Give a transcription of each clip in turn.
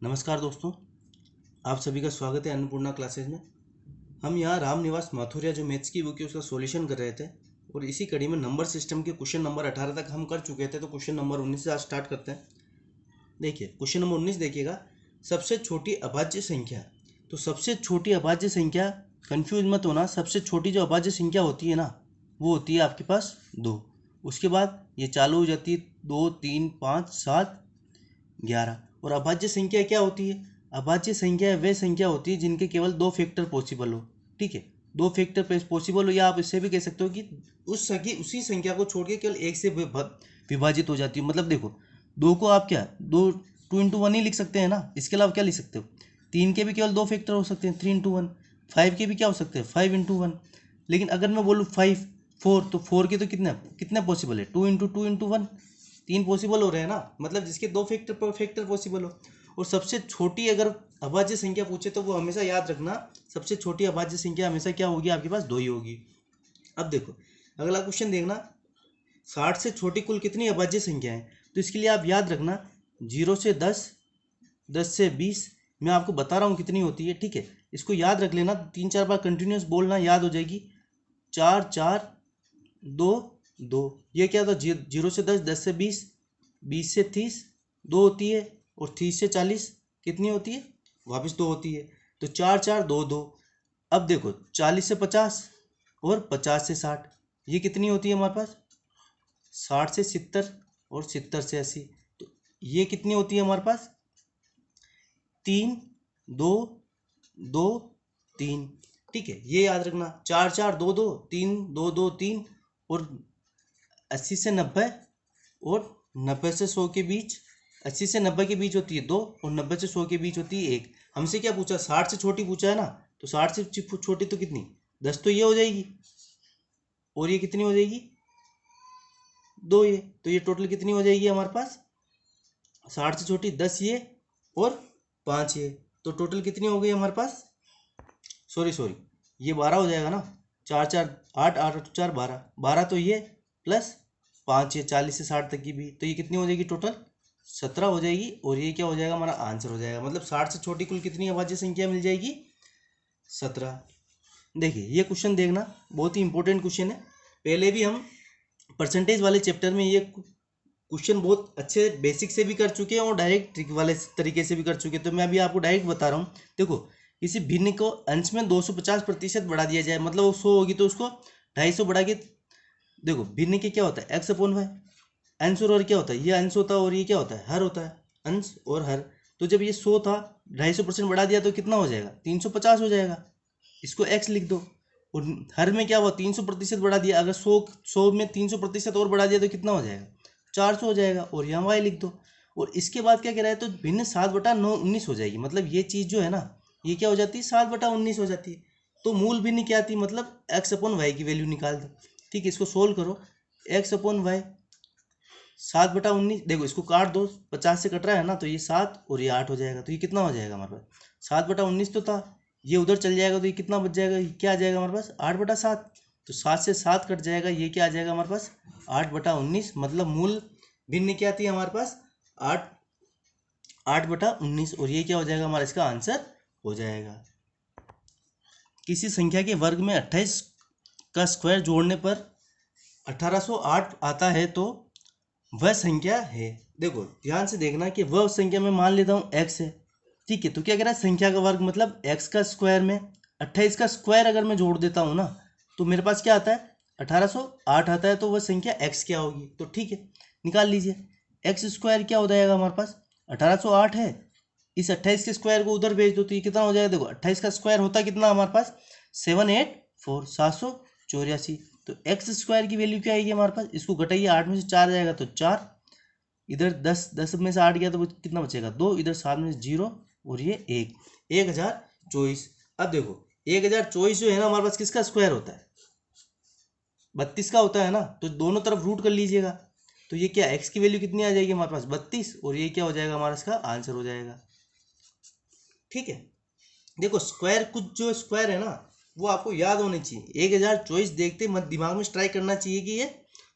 नमस्कार दोस्तों, आप सभी का स्वागत है अन्नपूर्णा क्लासेज में। हम यहाँ राम निवास माथुरिया जो मैथ्स की बुक है उसका सॉल्यूशन कर रहे थे और इसी कड़ी में नंबर सिस्टम के क्वेश्चन नंबर 18 तक हम कर चुके थे। तो क्वेश्चन नंबर 19 से आज स्टार्ट करते हैं। देखिए क्वेश्चन नंबर 19 देखिएगा, सबसे छोटी अभाज्य संख्या। तो सबसे छोटी अभाज्य संख्या, कन्फ्यूज मत होना, सबसे छोटी जो अभाज्य संख्या होती है ना वो होती है आपके पास 2। उसके बाद ये चालू हो जाती है 2, 3, 5, 7, 11। और अभाज्य संख्या क्या होती है? अभाज्य संख्या वे संख्या होती है जिनके केवल 2 फैक्टर पॉसिबल हो। ठीक है, 2 फैक्टर पॉसिबल हो, या आप इससे भी कह सकते हो कि उसी संख्या को छोड़ के केवल एक से विभाजित हो जाती है। मतलब देखो, 2 को आप क्या 2 इंटू 1 ही लिख सकते हैं ना, इसके अलावा क्या लिख सकते हो? 3 के भी केवल 2 फैक्टर हो सकते हैं, 3 इंटू 1। 5 के भी क्या हो सकते हैं, 5 इंटू 1। लेकिन अगर मैं बोलूँ 5 4, तो 4 के तो कितने पॉसिबल है, 2 इंटू 2 इंटू 1, 3 पॉसिबल हो रहे हैं ना, मतलब जिसके 2 फैक्टर पॉसिबल हो। और सबसे छोटी अगर अभाज्य संख्या पूछे तो वो हमेशा याद रखना, सबसे छोटी अभाज्य संख्या हमेशा क्या होगी, आपके पास 2 ही होगी। अब देखो अगला क्वेश्चन देखना, 60 से छोटी कुल कितनी अभाज्य संख्या है? तो इसके लिए आप याद रखना 0 से 10, 10 से 20, मैं आपको बता रहा हूँ कितनी होती है। ठीक है, इसको याद रख लेना, 3-4 बार कंटिन्यूस बोलना, याद हो जाएगी। 4 4 2 2, ये क्या था, 0 से 10, 10 से 20, 20 से 30, 2 होती है, और 30 से 40 कितनी होती है, वापस 2 होती है। तो 4 4 2 2। अब देखो 40 से 50 और 50 से 60, ये कितनी होती है हमारे पास, 60 से 70 और 70 से 80। तो ये कितनी होती है हमारे पास, 3 2 2 3। ठीक है, ये याद रखना, 4 4 2 2 3 2 2 3, और 80 से 90 और 90 से 100 के बीच, 80 से 90 के बीच होती है 2, और 90 से 100 के बीच होती है 1। हमसे क्या पूछा, 60 से छोटी पूछा है ना, तो 60 से छोटी तो कितनी, 10 तो ये हो जाएगी, और ये कितनी हो जाएगी, 2 ये। तो ये टोटल कितनी हो जाएगी हमारे पास, 60 से छोटी 10 ये और 5 ये, तो टोटल कितनी हो गई हमारे पास, सॉरी ये 12 हो जाएगा ना, 4 4 8 8 4 12, 12 तो ये प्लस 5 ये 40 से 60 तक की भी, तो ये कितनी हो जाएगी, टोटल 17 हो जाएगी। और ये क्या हो जाएगा, हमारा आंसर हो जाएगा। मतलब 60 से छोटी कुल कितनी अभाज्य संख्या मिल जाएगी, 17। देखिए ये क्वेश्चन देखना, बहुत ही इंपॉर्टेंट क्वेश्चन है। पहले भी हम परसेंटेज वाले चैप्टर में ये क्वेश्चन बहुत अच्छे बेसिक से भी कर चुके हैं और डायरेक्ट ट्रिक वाले तरीके से भी कर चुके हैं। तो मैं अभी आपको डायरेक्ट बता रहा हूँ। देखो, किसी भिन्न को अंश में 250% बढ़ा दिया जाए, मतलब वो 100 होगी तो उसको 250 बढ़ा के, देखो भिन्न के क्या होता है, एक्स अपॉन वाई। अंश और हर क्या होता है, ये अंश होता है और ये क्या होता है, हर होता है, अंश और हर। तो जब ये 100 था, 250% बढ़ा दिया तो कितना हो जाएगा, 350 हो जाएगा। इसको एक्स लिख दो। और हर में क्या हुआ, 300% बढ़ा दिया, अगर 100 में 300% और बढ़ा दिया तो कितना हो जाएगा, 400 हो जाएगा। और यहाँ वाई लिख दो। और इसके बाद क्या कह रहा है, तो भिन्न 7/9 19 हो जाएगी। मतलब ये चीज़ जो है ना, ये क्या हो जाती है, 7/19 हो जाती है। तो मूल भिन्न क्या थी, मतलब एक्स अपॉन वाई की वैल्यू निकाल दो। ठीक है, इसको सोल्व करो, एक्स अपॉन वाई 7/19, देखो इसको काट दो, 50 से कट रहा है ना, तो ये 7 और ये 8 हो जाएगा। तो ये कितना हो जाएगा हमारे पास, 7/19 तो था, ये उधर चल जाएगा तो ये कितना बच जाएगा, क्या आ जाएगा हमारे पास, 8/7। तो 7 से 7 कट जाएगा, ये क्या आ जाएगा हमारे पास, 8/19। मतलब मूल भिन्न क्या थी हमारे पास, 8/19, और ये क्या हो जाएगा हमारा, इसका आंसर हो जाएगा। किसी संख्या के वर्ग में 28 का स्क्वायर जोड़ने पर 1808 आता है तो वह संख्या है। देखो ध्यान से देखना कि वह संख्या में मान लेता हूँ x है। ठीक है, तो क्या कह रहा है, संख्या का वर्ग मतलब x का स्क्वायर में 28 का स्क्वायर अगर मैं जोड़ देता हूँ ना, तो मेरे पास क्या आता है, 1808 आता है। तो वह संख्या x क्या होगी, तो ठीक है निकाल लीजिए। एक्स स्क्वायर क्या हो जाएगा हमारे पास, 1808 है, इस 28 के स्क्वायर को उधर भेज दो तो ये कितना हो जाएगा। देखो 28 का स्क्वायर होता कितना हमारे पास, 784 784। तो एक्स स्क्वायर की वैल्यू क्या आएगी हमारे पास, इसको घटाइए, 8 में से 4 जाएगा तो 4, इधर 10 में से 8 गया तो कितना बचेगा 2, इधर 7 में से 0, और ये 1, 1024। अब देखो 1024 जो है ना हमारे पास किसका स्क्वायर होता है, 32 का होता है ना, तो दोनों तरफ रूट कर लीजिएगा। तो ये क्या, एक्स की वैल्यू कितनी आ जाएगी हमारे पास, 32, और ये क्या हो जाएगा हमारा, इसका आंसर हो जाएगा। ठीक है, देखो स्क्वायर, कुछ जो स्क्वायर है ना वो आपको याद होने चाहिए। 1024 देखते मत दिमाग में स्ट्राइक करना चाहिए कि ये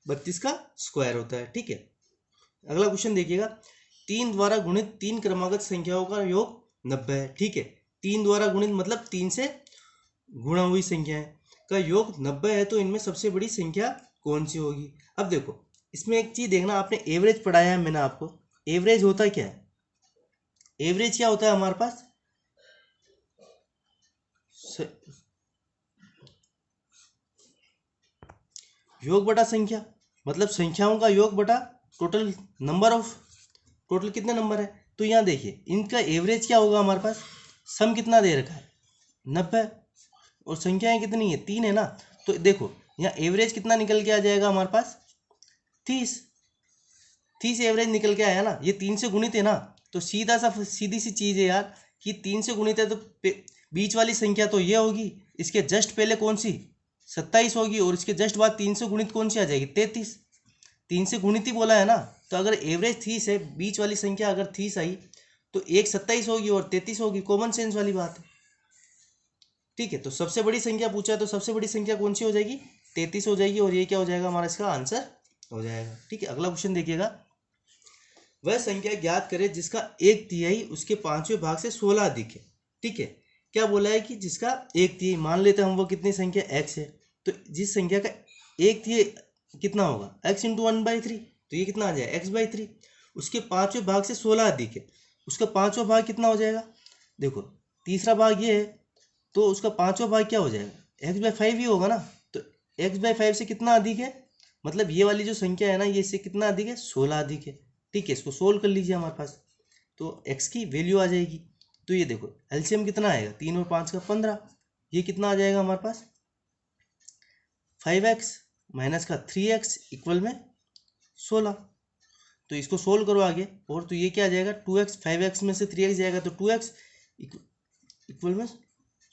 32 का स्क्वायर होता है। ठीक है, अगला क्वेश्चन देखिएगा, 3 द्वारा गुणित 3 क्रमागत संख्याओं का योग 90 है। ठीक है, 3 द्वारा गुणित मतलब 3 से गुणा हुई संख्या का योग 90 है, तो इनमें सबसे बड़ी संख्या कौन सी होगी। अब देखो इसमें एक चीज देखना, आपने एवरेज पढ़ाया है मैंने आपको। एवरेज होता क्या है, एवरेज क्या होता है हमारे पास, योग बटा संख्या, मतलब संख्याओं का योग बटा टोटल नंबर ऑफ, टोटल कितने नंबर है। तो यहाँ देखिए इनका एवरेज क्या होगा हमारे पास, सम कितना दे रखा है 90 और संख्याएं कितनी है 3 है ना। तो देखो यहाँ एवरेज कितना निकल के आ जाएगा हमारे पास 30, 30 एवरेज निकल के आया ना। ये 3 से गुणित है ना, तो सीधी सी चीज़ है यार कि 3 से गुणित है तो बीच वाली संख्या तो ये होगी, इसके जस्ट पहले कौन सी 27 होगी, और इसके जस्ट बाद 3 से गुणित कौन सी आ जाएगी 33। 3 से गुणित ही बोला है ना, तो अगर एवरेज 30 है, बीच वाली संख्या अगर 30 आई तो एक 27 होगी और 33 होगी, कॉमन सेंस वाली बात है। ठीक है, तो सबसे बड़ी संख्या पूछा है तो सबसे बड़ी संख्या कौन सी हो जाएगी 33 हो जाएगी, और ये क्या हो जाएगा हमारा इसका आंसर हो जाएगा। ठीक है, अगला क्वेश्चन देखिएगा, वह संख्या ज्ञात करे जिसका 1/3 उसके 5वें भाग से 16 अधिक है। ठीक है, क्या बोला है कि जिसका 1/3, मान लेते हैं हम वो कितनी संख्या x है, तो जिस संख्या का 1/3 कितना होगा x इंटू 1/3, तो ये कितना आ जाएगा x/3, उसके 5वें भाग से 16 अधिक है, उसका 5वां भाग कितना हो जाएगा, देखो तीसरा भाग ये है तो उसका 5वां भाग क्या हो जाएगा x/5 ही होगा ना। तो x/5 से कितना अधिक है, मतलब ये वाली जो संख्या है ना ये इससे कितना अधिक है 16 अधिक है। ठीक है, इसको सोल्व कर लीजिए हमारे पास, तो x की वैल्यू आ जाएगी। तो ये देखो एलसीएम कितना आएगा 3 और 5 का 15, ये कितना आ जाएगा हमारे पास 5x माइनस का 3x इक्वल में 16। तो इसको सोल्व करो आगे, और तो ये क्या आ जाएगा 2x, 5x में से 3x जाएगा तो 2x इक्वल में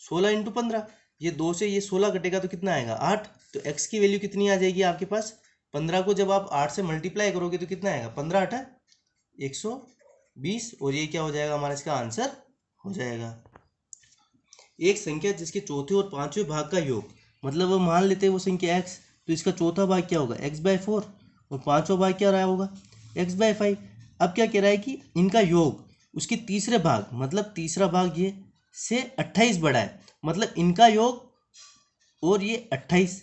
16 इंटू 15, ये 2 से ये 16 कटेगा तो कितना आएगा 8। तो x की वैल्यू कितनी आ जाएगी आपके पास, 15 को जब आप 8 से मल्टीप्लाई करोगे तो कितना आएगा 15 8 120, और ये क्या हो जाएगा हमारा इसका आंसर हो जाएगा। एक संख्या जिसके चौथे और 5वें भाग का योग, मतलब वो मान लेते हैं वो संख्या x, तो इसका चौथा भाग क्या होगा x/4 और 5वां भाग क्या रहा होगा x/5। अब क्या कह रहा है कि इनका योग उसके तीसरे भाग, मतलब तीसरा भाग ये से 28 बड़ा है, मतलब इनका योग और ये 28।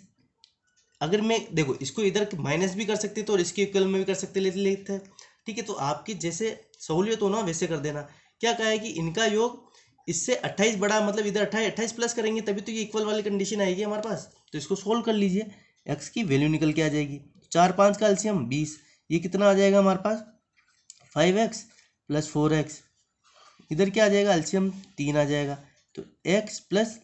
अगर मैं देखो इसको इधर माइनस भी कर सकते तो और इसके इक्वल में भी कर सकते लेते हैं। ठीक है, तो आपकी जैसे सहूलियत हो ना वैसे कर देना। क्या कहा है कि इनका योग इससे 28 बड़ा, मतलब इधर 28 प्लस करेंगे तभी तो ये इक्वल वाली कंडीशन आएगी हमारे पास। तो इसको सोल्व कर लीजिए, x की वैल्यू निकल के आ जाएगी 4 5 का एलसीएम 20, ये कितना आ जाएगा हमारे पास 5x प्लस 4x, इधर क्या आ जाएगा एलसीएम 3 आ जाएगा। तो x प्लस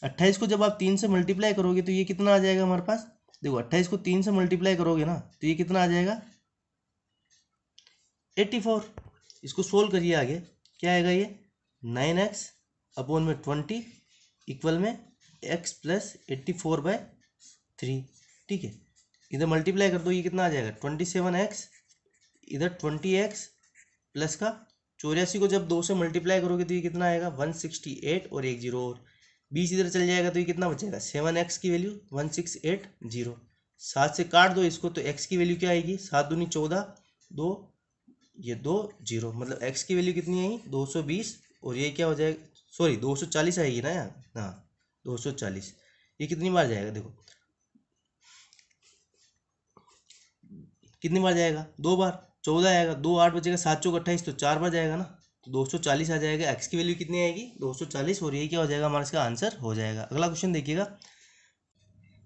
28 को जब आप 3 से मल्टीप्लाई करोगे तो ये कितना आ जाएगा हमारे पास, देखो 28 को 3 से मल्टीप्लाई करोगे ना तो ये कितना आ जाएगा 84। इसको सोल्व करिए आगे, क्या आएगा ये 9x अपॉन में 20 इक्वल में x प्लस 84/3। ठीक है, इधर मल्टीप्लाई कर दो, ये कितना आ जाएगा 27x, इधर 20x प्लस का 84 को जब 2 से मल्टीप्लाई करोगे तो ये कितना आएगा 168 और 1 0 और 20 इधर चल जाएगा तो ये कितना बचेगा 7x की वैल्यू 1680। 7 से काट दो इसको तो x की वैल्यू क्या आएगी 7 दूनी 14, 2 ये 2 0, मतलब x की वैल्यू कितनी आएगी 220, और ये क्या हो जाएगा सॉरी 240 आएगी ना यार, हाँ 240। ये कितनी बार जाएगा देखो कितनी बार जाएगा 2 बार, 14 आएगा, 2 8 बचेगा 7 चौक 28, तो 4 बार जाएगा ना, तो 240 आ जाएगा। x की वैल्यू कितनी आएगी 240, और ये क्या हो जाएगा हमारा इसका आंसर हो जाएगा। अगला क्वेश्चन देखिएगा,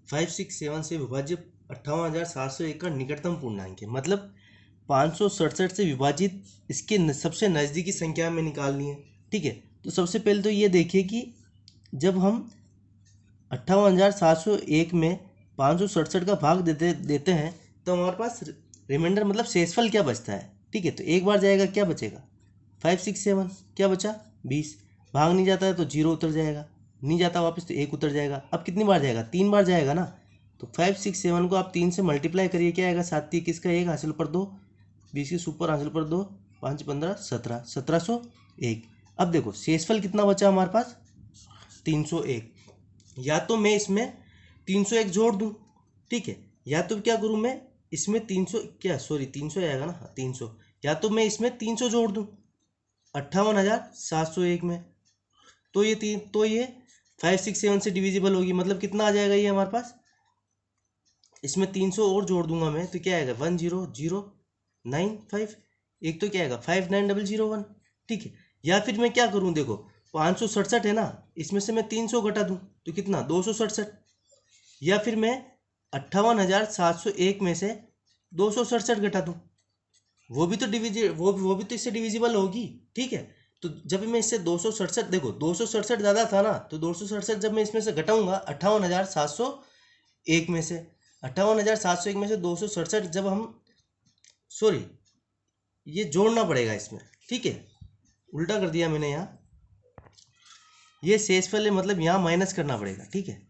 5 6 7 से विभाजित 58,701 का निकटतम पूर्णांक है, मतलब 567 से विभाजित इसके सबसे नज़दीकी संख्या में निकालनी है। ठीक है, तो सबसे पहले तो ये देखिए कि जब हम 58,701 में 567 का भाग देते हैं तो हमारे पास रिमाइंडर मतलब शेषफल क्या बचता है। ठीक है, तो एक बार जाएगा क्या बचेगा 5 6 7, क्या बचा 20, भाग नहीं जाता है तो 0 उतर जाएगा, नहीं जाता वापस तो 1 उतर जाएगा। अब कितनी बार जाएगा 3 बार जाएगा ना, तो 5 6 7 को आप 3 से मल्टीप्लाई करिए, क्या आएगा 7 3 का 1 हासिल पर 2, 20 के सुपर हासिल पर 2, 5 15 17, 1701। अब देखो शेषफल कितना बचा हमारे पास 301, या तो मैं इसमें 301 जोड़ दूं, ठीक है, या तो क्या करूं मैं इसमें 300 क्या सॉरी 300 आएगा ना, 300, या तो मैं इसमें 300 जोड़ दूँ 58,701 में, तो ये 5, 6, 7 से डिविजिबल होगी। मतलब कितना आ जाएगा ये हमारे पास, इसमें 300 और जोड़ दूंगा मैं तो क्या आएगा 10095। एक तो क्या आएगा 59001। ठीक है, या फिर मैं क्या करूं, देखो 567 है ना, इसमें से मैं 300 घटा दूं तो कितना 267, या फिर मैं 58,701 में से 267 घटा दूं, वो भी तो वो भी तो इससे डिविजिबल होगी। ठीक है, तो जब मैं इससे 267, देखो 267 ज़्यादा था ना, तो 267 जब मैं इसमें से घटाऊंगा 58,701 में से, 58,701 में से 267 जब हम, सॉरी ये जोड़ना पड़ेगा इसमें। ठीक है, उल्टा कर दिया मैंने यहाँ, ये शेषफल है मतलब यहाँ माइनस करना पड़ेगा। ठीक है,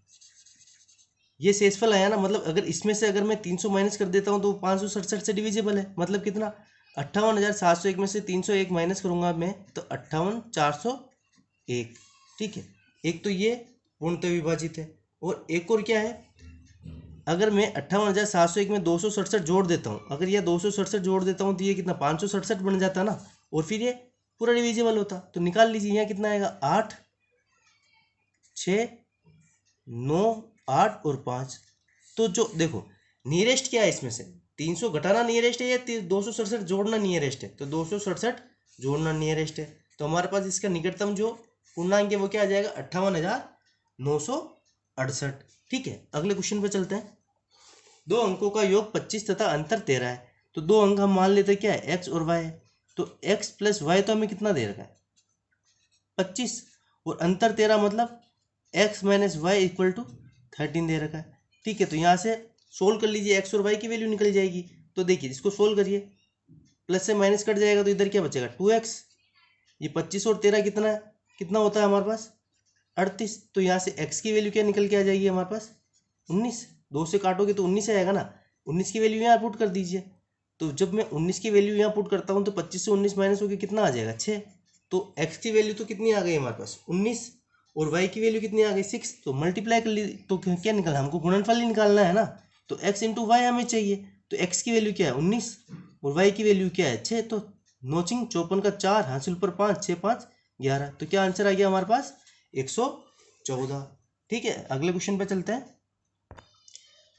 ये शेषफल आया ना, मतलब अगर इसमें से अगर मैं 300 माइनस कर देता हूँ तो 567 से डिविजिबल है। मतलब कितना 58,701 में से 301 माइनस करूँगा मैं तो 58,401। ठीक है, एक तो ये पूर्णतः विभाजित है, और एक और क्या है, अगर मैं 58,701 में 267 जोड़ देता हूँ, अगर ये 267 जोड़ देता हूँ तो ये कितना 567 बन जाता ना, और फिर ये पूरा डिविजिबल होता। तो निकाल लीजिए यहाँ कितना आएगा 8, 6, 9, 8 और 5। तो जो देखो नियरेस्ट क्या है इसमें से, 300 घटाना नियरेस्ट है या 267 जोड़ना नियरेस्ट है, तो 267 जोड़ना नियरेस्ट है। तो हमारे पास इसका निकटतम जो पूर्णांक है वो क्या आ जाएगा 58,968। ठीक है, अगले क्वेश्चन पे चलते हैं। दो अंकों का योग 25 तथा अंतर 13 है, तो दो अंक हम मान लेते हैं क्या है x और y है, तो x प्लस वाई तो हमें कितना दे रखा है 25, और अंतर 13 मतलब x minus y equal to 13 दे रखा है। ठीक है, तो यहाँ से सोल्व कर लीजिए, x और y की वैल्यू निकल जाएगी। तो देखिए इसको सोल्व करिए, प्लस से माइनस कट जाएगा तो इधर क्या बचेगा 2x, ये 25 और 13 कितना होता है हमारे पास 38। तो यहाँ से x की वैल्यू क्या निकल के आ जाएगी हमारे पास 19, 2 से काटोगे तो 19 आएगा ना, 19 की वैल्यू यहाँ पुट कर दीजिए। तो जब मैं 19 की वैल्यू यहाँ पुट करता हूँ तो 25 से 19 माइनस होकर कितना आ जाएगा 6। तो x की वैल्यू तो कितनी आ गई हमारे पास 19, और y की वैल्यू कितनी आ गई 6। तो मल्टीप्लाई कर ली तो क्या निकला, हमको गुणनफल ही निकालना है ना, तो x इंटू वाई हमें चाहिए। तो x की वैल्यू क्या है 19 और y की वैल्यू क्या है 6। तो नोचिंग 54 का 4 हासिल पर 5, 6, 5, 11। तो क्या आंसर आ गया हमारे पास 114। ठीक है, अगले क्वेश्चन पे चलते हैं।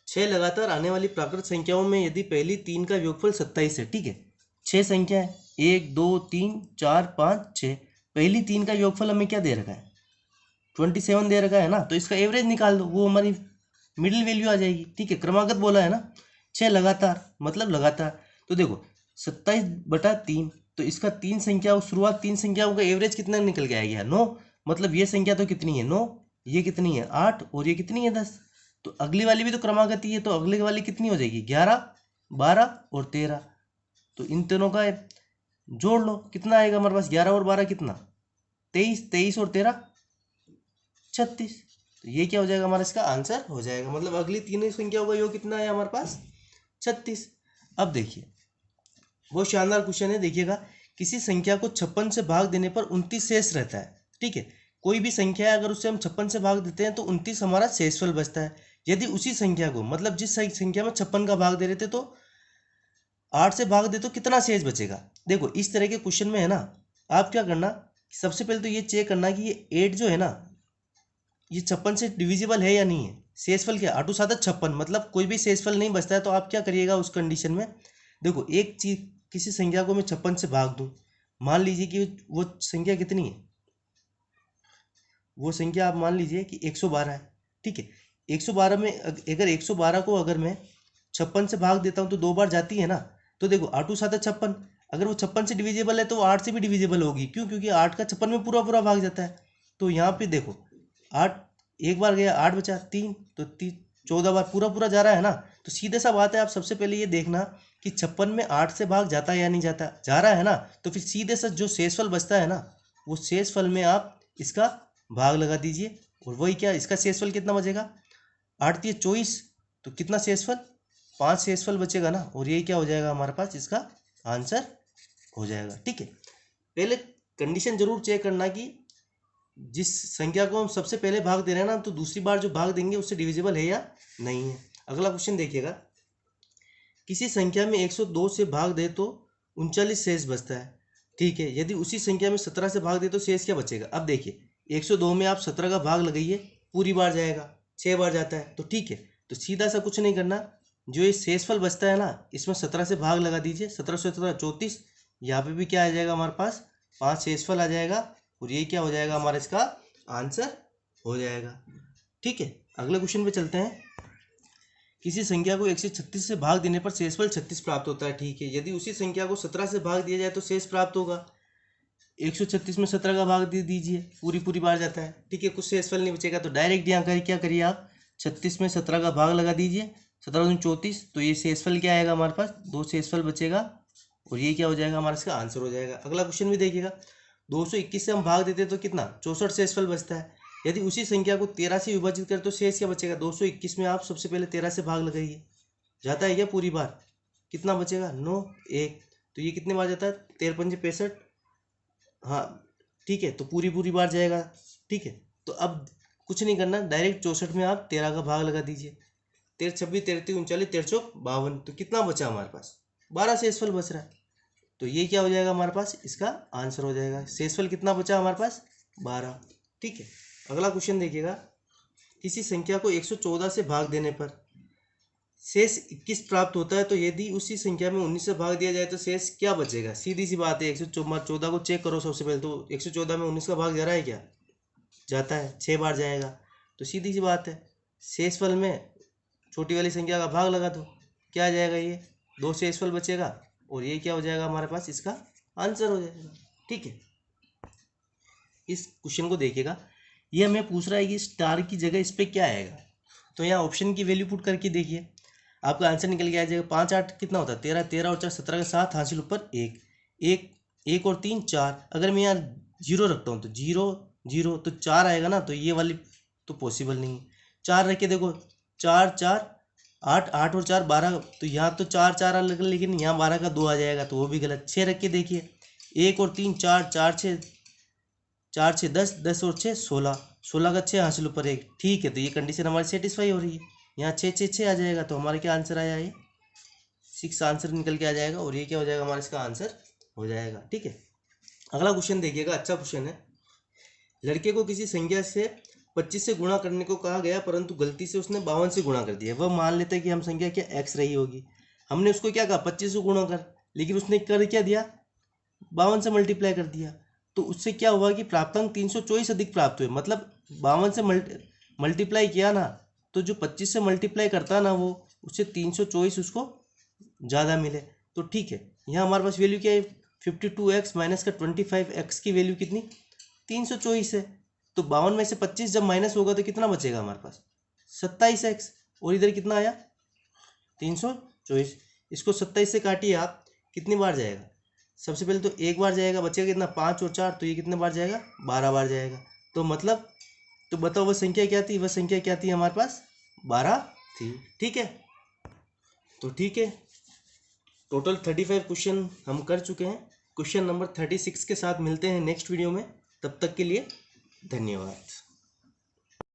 6 लगातार आने वाली प्राकृत संख्याओं में यदि पहली 3 का योगफल 27 है, ठीक है 6 संख्या है 1, 2, 3, 4, 5, 6, पहली 3 का योगफल हमें क्या दे रखा है 27 दे रखा है ना, तो इसका एवरेज निकाल दो, वो हमारी मिडिल वैल्यू आ जाएगी। ठीक है, क्रमागत बोला है ना, 6 लगातार मतलब लगातार, तो देखो 27/3, तो इसका 3 संख्या शुरुआत 3 संख्याओं का एवरेज कितना निकल के आएगा 9, मतलब ये संख्या तो कितनी है 9, ये कितनी है 8, और ये कितनी है 10। तो अगली वाली भी तो क्रमागत ही है, तो अगली वाली कितनी हो जाएगी 11, 12 और 13। तो इन तीनों का जोड़ लो, कितना आएगा हमारे पास 11 और 12 कितना 23, 23 और 13 36। तो ये क्या हो जाएगा हमारा इसका आंसर हो जाएगा, मतलब अगली तीनों संख्याओं का योग कितना है हमारे पास 36। अब देखिए बहुत शानदार क्वेश्चन है, देखिएगा किसी संख्या को 56 से भाग देने पर 29 शेष रहता है। ठीक है, कोई भी संख्या है अगर उससे हम 56 से भाग देते हैं तो 29 हमारा शेषफल बचता है। यदि उसी संख्या को मतलब जिस संख्या में 56 का भाग दे रहे थे तो 8 से भाग दे तो कितना शेष बचेगा। देखो इस तरह के क्वेश्चन में है ना, आप क्या करना, सबसे पहले तो ये चेक करना कि ये 8 जो है ना ये 56 से डिविजिबल है या नहीं है। शेषफल क्या 8 7 56, मतलब कोई भी शेषफल नहीं बचता है। तो आप क्या करिएगा उस कंडीशन में, देखो एक चीज किसी संख्या को मैं 56 से भाग दूं, मान लीजिए कि वो संख्या कितनी है, वो संख्या आप मान लीजिए कि 112 है। ठीक है, 112 में अगर 112 को अगर मैं 56 से भाग देता हूँ तो 2 बार जाती है ना, तो देखो 8 7 56, अगर वो 56 से डिविजिबल है तो वो 8 से भी डिविजिबल होगी। क्यों, क्योंकि 8 का 56 में पूरा पूरा भाग जाता है। तो यहाँ पे देखो 8 एक बार गया, 8 बचा 3, तो 14 बार पूरा पूरा जा रहा है ना। तो सीधे सा बात है, आप सबसे पहले ये देखना कि 56 में 8 से भाग जाता है या नहीं जाता, जा रहा है ना, तो फिर सीधे से जो शेषफल बचता है ना वो शेषफल में आप इसका भाग लगा दीजिए, और वही क्या इसका शेषफल कितना बचेगा 8 3 24, तो कितना शेषफल 5 शेषफल बचेगा ना, और यही क्या हो जाएगा हमारे पास इसका आंसर हो जाएगा। ठीक है, पहले कंडीशन जरूर चेक करना कि जिस संख्या को हम सबसे पहले भाग दे रहे हैं ना, तो दूसरी बार जो भाग देंगे उससे डिविजिबल है या नहीं है। अगला क्वेश्चन देखिएगा, किसी संख्या में 102 से भाग दे तो 39 शेष बचता है। ठीक है, यदि उसी संख्या में 17 से भाग दे तो शेष क्या बचेगा। अब देखिए 102 में आप 17 का भाग लगाइए, पूरी बार जाएगा, 6 बार जाता है। तो ठीक है, तो सीधा सा कुछ नहीं करना, जो ये शेषफल बचता है ना, इसमें 17 से भाग लगा दीजिए। 17 से 17 34, यहाँ पे भी क्या आ जाएगा हमारे पास 5 शेषफल आ जाएगा, और ये क्या हो जाएगा हमारा इसका आंसर हो जाएगा। ठीक है, अगले क्वेश्चन पे चलते हैं। किसी संख्या को 136 से भाग देने पर शेषफल 36 प्राप्त होता है। ठीक है, यदि उसी संख्या को 17 से भाग दिया जाए तो शेष प्राप्त होगा। 136 में 17 का भाग दे दीजिए, पूरी बार जाता है। ठीक है, कुछ शेषफल नहीं बचेगा, तो डायरेक्ट यहाँ कर क्या करिए आप 36 में 17 का भाग लगा दीजिए, 17 दूनी 34, तो ये शेषफल क्या आएगा हमारे पास, 2 शेषफल बचेगा, और ये क्या हो जाएगा हमारा इसका आंसर हो जाएगा। अगला क्वेश्चन भी देखिएगा, 221 से हम भाग देते तो कितना 64 शेषफल बचता है। यदि उसी संख्या को 13 से विभाजित करें तो शेष क्या बचेगा। 221 में आप सबसे पहले 13 से भाग लगाइए, जाता है क्या पूरी बार, कितना बचेगा 9 1, तो ये कितने बार जाता है 13 पंजे 65, हाँ ठीक है, तो पूरी बार जाएगा। ठीक है, तो अब कुछ नहीं करना, डायरेक्ट 64 में आप 13 का भाग लगा दीजिए, 13 26 33 39 13 चौक 52, तो कितना बचा हमारे पास 12 शेषफल बच रहा है। तो ये क्या हो जाएगा हमारे पास, इसका आंसर हो जाएगा। शेषफल कितना बचा हमारे पास 12। ठीक है, अगला क्वेश्चन देखिएगा, किसी संख्या को 114 से भाग देने पर शेष 21 प्राप्त होता है, तो यदि उसी संख्या में 19 से भाग दिया जाए तो शेष क्या बचेगा। सीधी सी बात है, 114 को चेक करो सबसे पहले, तो 114 में 19 का भाग जा रहा है क्या, जाता है, 6 बार जाएगा, तो सीधी सी बात है शेषफल में छोटी वाली संख्या का भाग लगा दो, क्या आ जाएगा, ये 2 शेषफल बचेगा, और ये क्या हो जाएगा हमारे पास इसका आंसर हो जाएगा। ठीक है, इस क्वेश्चन को देखिएगा, ये हमें पूछ रहा है कि स्टार की जगह इस पर क्या आएगा, तो यहाँ ऑप्शन की वैल्यू पुट करके देखिए, आपका आंसर निकल के आ जाएगा। 5 8 कितना होता है 13, 13 और 4 17 का 7 हासिल ऊपर 1 1 1 और 3 4। अगर मैं यहाँ 0 रखता हूँ तो 0 0 तो 4 आएगा ना, तो ये वाली तो पॉसिबल नहीं है। 4 रख के देखो, 4 4 8 8 और 4 12, तो यहाँ तो 4 4 अलग, लेकिन यहाँ 12 का 2 आ जाएगा, तो वो भी गलत। 6 रख के देखिए, 1 और 3 4 4 6 4 6 10 10 और 6 16, 16 का 6 हासिल ऊपर 1। ठीक है, तो ये कंडीशन हमारी सेटिस्फाई हो रही है। यहाँ 6 6 6 आ जाएगा, तो हमारा क्या आंसर आया, ये 6 आंसर निकल के आ जाएगा, और ये क्या हो जाएगा हमारा इसका आंसर हो जाएगा। ठीक है, अगला क्वेश्चन देखिएगा, अच्छा क्वेश्चन है। लड़के को किसी संख्या से 25 से गुणा करने को कहा गया, परंतु गलती से उसने 52 से गुणा कर दिया। वह मान लेता है कि हम संख्या क्या x रही होगी। हमने उसको क्या कहा 25 से गुणा कर, लेकिन उसने कर क्या दिया 52 से मल्टीप्लाई कर दिया, तो उससे क्या हुआ कि प्राप्तांक 324 अधिक प्राप्त हुए। मतलब 52 से मल्टीप्लाई किया ना, तो जो 25 से मल्टीप्लाई करता ना, वो उससे 324 उसको ज़्यादा मिले। तो ठीक है, यहाँ हमारे पास वैल्यू क्या है 52x माइनस का 25x की वैल्यू कितनी 324 है। तो 52 में से 25 जब माइनस होगा तो कितना बचेगा हमारे पास 27x, और इधर कितना आया 324। इसको 27 से काटिए आप, कितनी बार जाएगा, सबसे पहले तो एक बार जाएगा, बचेगा कितना 5 और 4, तो ये कितने बार जाएगा 12 बार जाएगा। तो मतलब, तो बताओ वह संख्या क्या थी, वह संख्या क्या थी हमारे पास 12 थी। ठीक है, तो ठीक है, टोटल 35 क्वेश्चन हम कर चुके हैं। क्वेश्चन नंबर 36 के साथ मिलते हैं नेक्स्ट वीडियो में, तब तक के लिए धन्यवाद।